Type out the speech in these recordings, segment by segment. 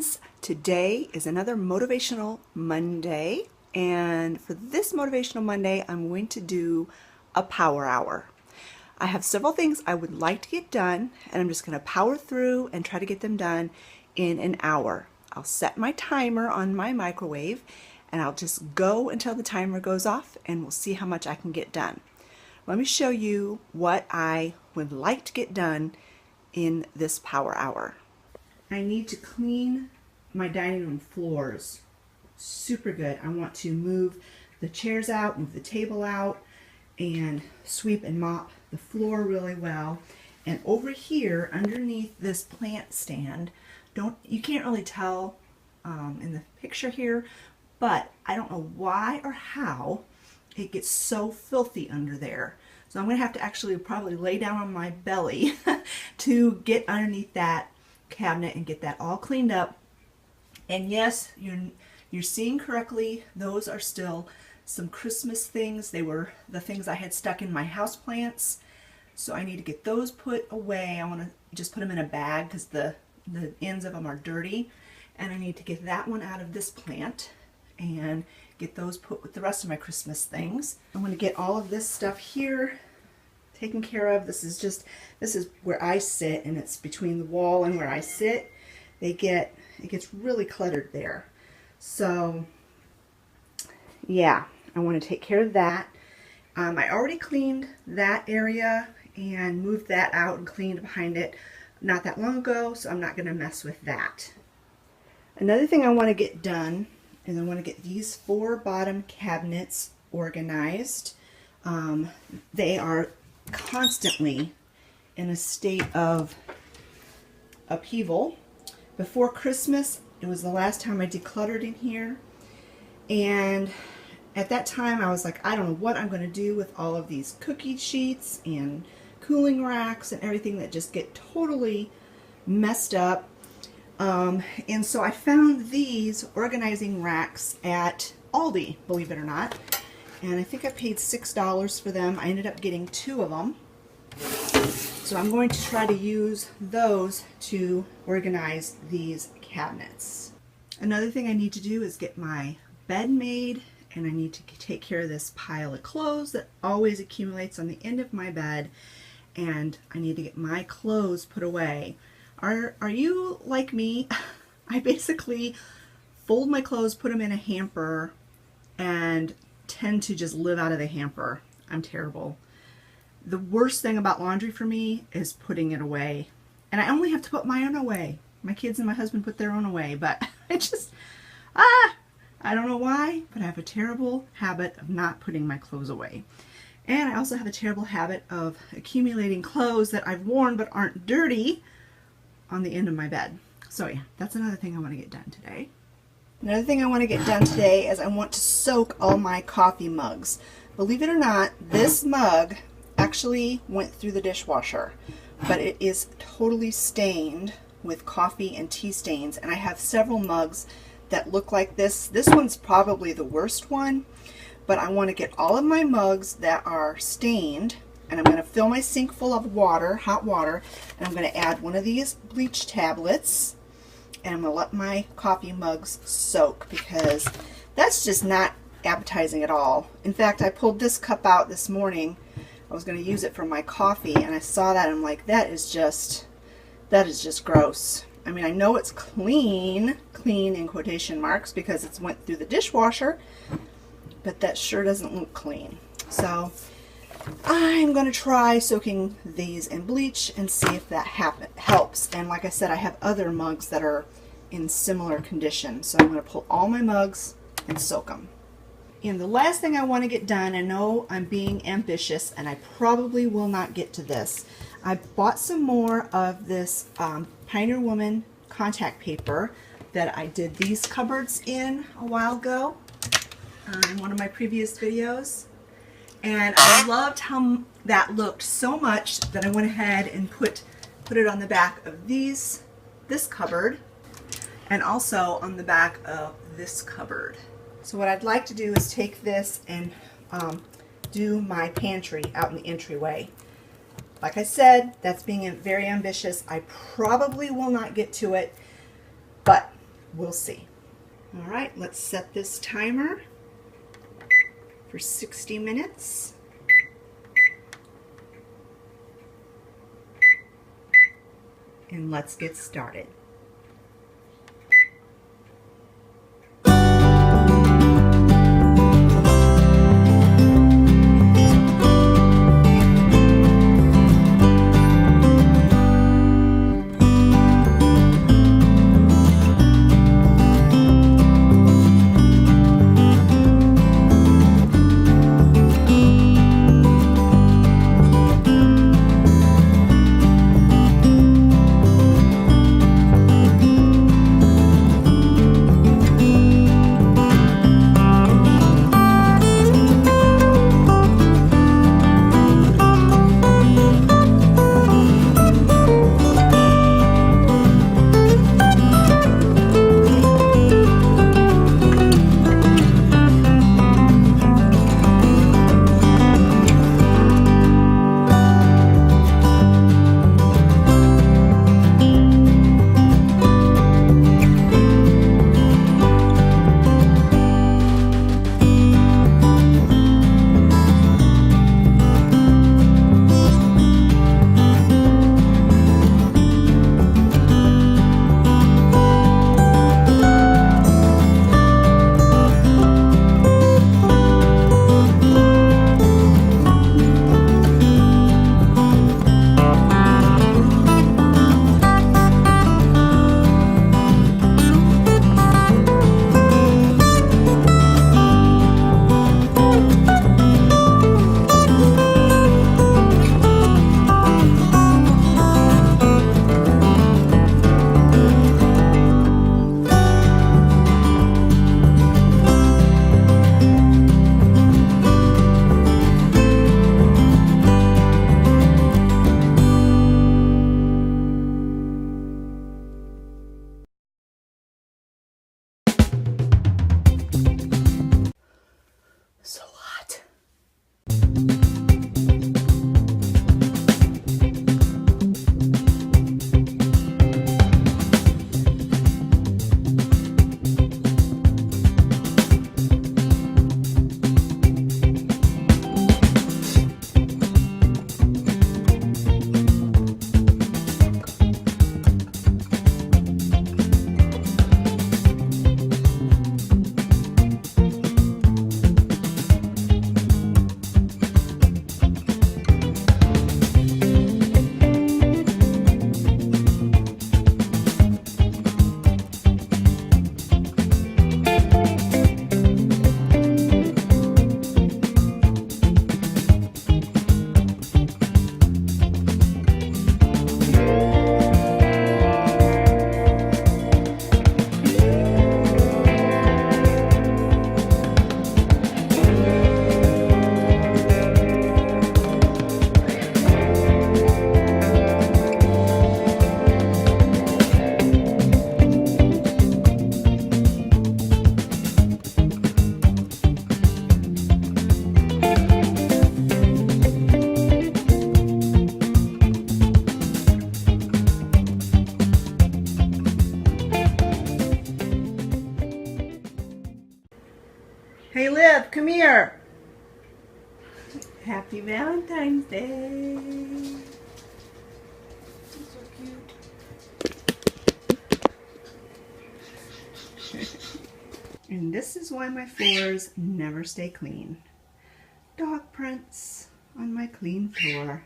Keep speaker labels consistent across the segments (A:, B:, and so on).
A: friends, today is another Motivational Monday, and for this Motivational Monday I'm going to do a power hour. I have several things I would like to get done, and I'm just going to power through and try to get them done in an hour. I'll set my timer on my microwave and I'll just go until the timer goes off, and we'll see how much I can get done. Let me show you what I would like to get done in this power hour. I need to clean my dining room floors super good. I want to move the chairs out, move the table out, and sweep and mop the floor really well. And over here underneath this plant stand, you can't really tell in the picture here, but I don't know why or how it gets so filthy under there. So I'm going to have to actually probably lay down on my belly to get underneath that cabinet and get that all cleaned up. And yes, you're seeing correctly, those are still some Christmas things. They were the things I had stuck in my house plants, so I need to get those put away. I want to just put them in a bag because the ends of them are dirty, and I need to get that one out of this plant and get those put with the rest of my Christmas things. I want to get all of this stuff here taken care of. This is where I sit, and it's between the wall and where I sit. It gets really cluttered there. So yeah, I want to take care of that. I already cleaned that area and moved that out and cleaned behind it not that long ago, so I'm not going to mess with that. Another thing I want to get done is I want to get these 4 bottom cabinets organized. They are constantly in a state of upheaval. Before Christmas, it was the last time I decluttered in here, and at that time I was like, I don't know what I'm going to do with all of these cookie sheets and cooling racks and everything that just get totally messed up. And so I found these organizing racks at Aldi, believe it or not, and I think I paid $6 for them. I ended up getting 2 of them. So I'm going to try to use those to organize these cabinets. Another thing I need to do is get my bed made, and I need to take care of this pile of clothes that always accumulates on the end of my bed, and I need to get my clothes put away. Are you like me? I basically fold my clothes, put them in a hamper, and tend to just live out of the hamper. I'm terrible. The worst thing about laundry for me is putting it away. And I only have to put my own away. My kids and my husband put their own away, but I just, I don't know why, but I have a terrible habit of not putting my clothes away. And I also have a terrible habit of accumulating clothes that I've worn but aren't dirty on the end of my bed. So yeah, that's another thing I want to get done today. Another thing I want to get done today is I want to soak all my coffee mugs. Believe it or not, this mug actually went through the dishwasher, but it is totally stained with coffee and tea stains, and I have several mugs that look like this. This one's probably the worst one, but I want to get all of my mugs that are stained, and I'm going to fill my sink full of water, hot water, and I'm going to add one of these bleach tablets, and I'm going to let my coffee mugs soak, because that's just not appetizing at all. In fact, I pulled this cup out this morning. I was going to use it for my coffee, and I saw that and I'm like, that is just gross. I mean, I know it's clean in quotation marks because it's went through the dishwasher, but that sure doesn't look clean. So I'm going to try soaking these in bleach and see if that helps. And like I said, I have other mugs that are in similar condition, so I'm going to pull all my mugs and soak them. And the last thing I want to get done, I know I'm being ambitious and I probably will not get to this. I bought some more of this Pioneer Woman contact paper that I did these cupboards in a while ago in one of my previous videos. And I loved how that looked so much that I went ahead and put it on the back of this cupboard, and also on the back of this cupboard. So what I'd like to do is take this and do my pantry out in the entryway. Like I said, that's being very ambitious. I probably will not get to it, but We'll see. All right, let's set this timer for 60 minutes. And let's get started. So hot. Hey Liv, come here. Happy Valentine's Day. So cute. And this is why my floors never stay clean. Dog prints on my clean floor.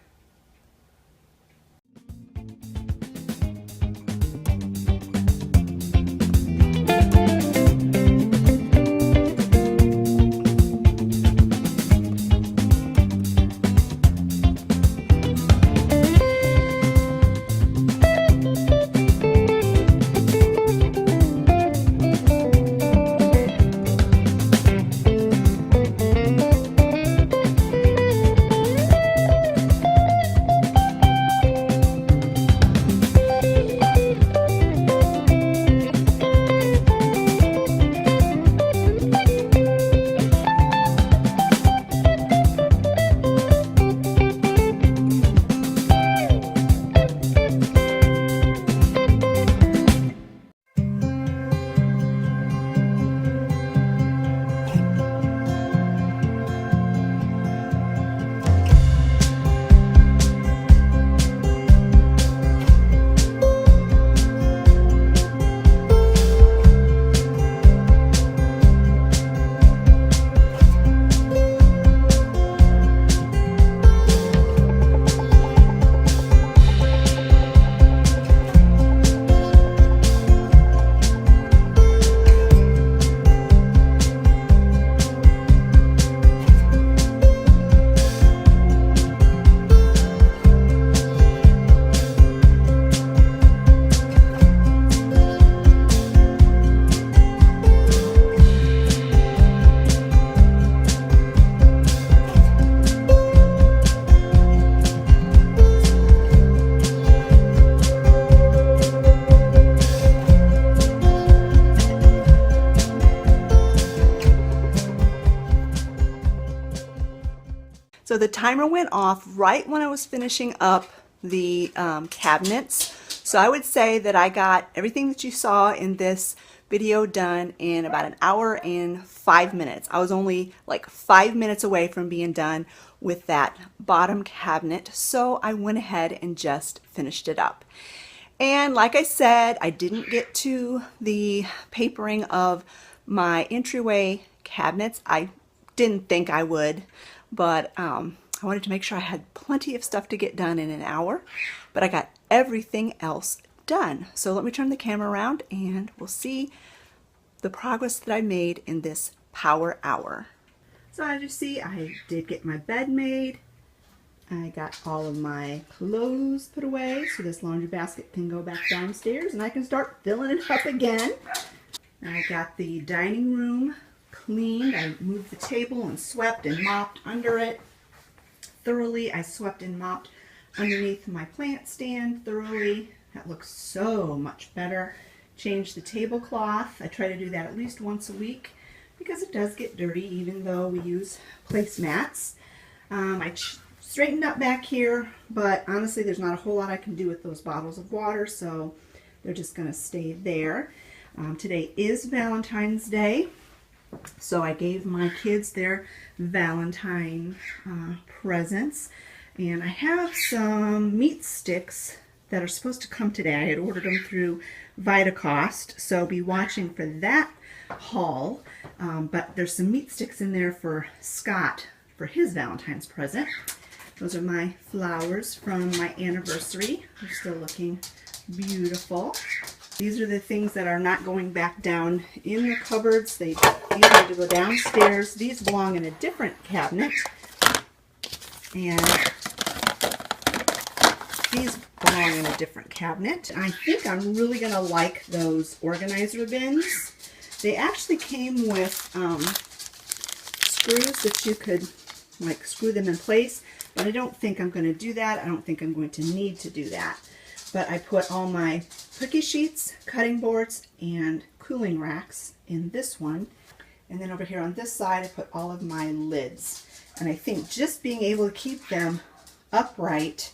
A: So the timer went off right when I was finishing up the cabinets. So I would say that I got everything that you saw in this video done in about an hour and 5 minutes. I was only like 5 minutes away from being done with that bottom cabinet, so I went ahead and just finished it up. And like I said, I didn't get to the papering of my entryway cabinets. I didn't think I would, but I wanted to make sure I had plenty of stuff to get done in an hour, but I got everything else done. So let me turn the camera around and we'll see the progress that I made in this power hour. So as you see, I did get my bed made. I got all of my clothes put away so this laundry basket can go back downstairs and I can start filling it up again. I got the dining room cleaned. I moved the table and swept and mopped under it thoroughly. I swept and mopped underneath my plant stand thoroughly. That looks so much better. Changed the tablecloth. I try to do that at least once a week because it does get dirty even though we use placemats. I straightened up back here, but honestly there's not a whole lot I can do with those bottles of water, so they're just going to stay there. Today is Valentine's Day, so I gave my kids their Valentine presents, and I have some meat sticks that are supposed to come today. I had ordered them through Vitacost, so be watching for that haul. But there's some meat sticks in there for Scott for his Valentine's present. Those are my flowers from my anniversary. They're still looking beautiful. These are the things that are not going back down in the cupboards. These need to go downstairs. These belong in a different cabinet. And these belong in a different cabinet. I think I'm really going to like those organizer bins. They actually came with screws that you could like screw them in place, but I don't think I'm going to do that. I don't think I'm going to need to do that. But I put all my cookie sheets, cutting boards, and cooling racks in this one. And then over here on this side, I put all of my lids. And I think just being able to keep them upright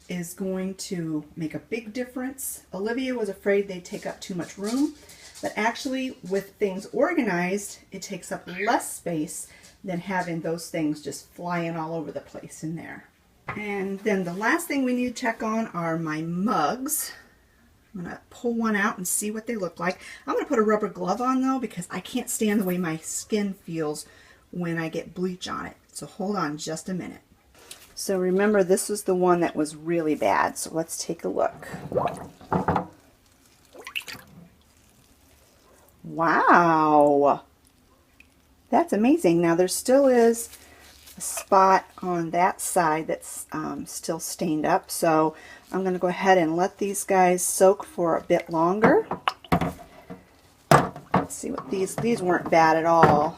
A: is going to make a big difference. Olivia was afraid they'd take up too much room, but actually with things organized, it takes up less space than having those things just flying all over the place in there. And then the last thing we need to check on are my mugs. I'm going to pull one out and see what they look like. I'm going to put a rubber glove on though because I can't stand the way my skin feels when I get bleach on it. So hold on just a minute. So remember, this was the one that was really bad. So let's take a look. Wow. That's amazing. Now there still is a spot on that side that's still stained up. So I'm going to go ahead and let these guys soak for a bit longer. Let's see what these weren't bad at all.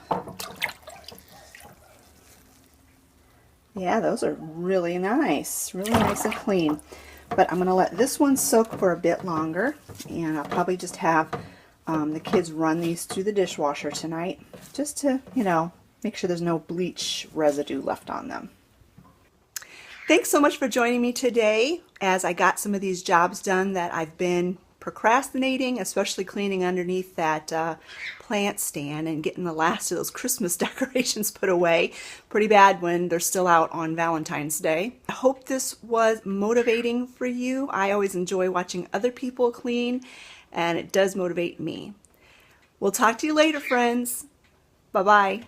A: Yeah, those are really nice and clean. But I'm going to let this one soak for a bit longer, and I'll probably just have the kids run these through the dishwasher tonight, just to, you know, make sure there's no bleach residue left on them. Thanks so much for joining me today as I got some of these jobs done that I've been procrastinating, especially cleaning underneath that plant stand and getting the last of those Christmas decorations put away. Pretty bad when they're still out on Valentine's Day. I hope this was motivating for you. I always enjoy watching other people clean, and it does motivate me. We'll talk to you later, friends. Bye-bye.